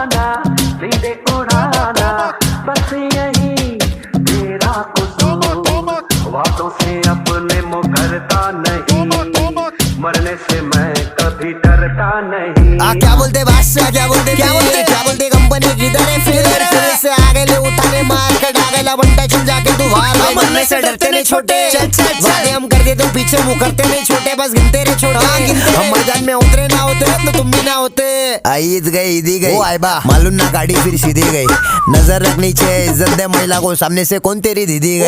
उड़ाना, सीधे उड़ाना, बस यही तेरा कसूर। वादों से अपने मुकरता नहीं, मरने से मैं कभी डरता नहीं। क्या बोलते बादशाह, क्या बोलते कंपनी किधर है फिर से आगे ले उठाने मार कर डागेला बनता चुन जाके तू बाहर। मरने से डरते नहीं छोटे, वादे हम कर दे तो पीछे मुँह करते नहीं छोटे, बस गिनते रहे छोटे। हम मैदान में उतरे ना होते तो तुम भी ना होते। ईद गई ईदी गई, मालूम ना गाड़ी फिर सीधी गई। नजर रखनी चाहिए, इज्जत दे महिला को, सामने से कौन तेरी दीदी गई।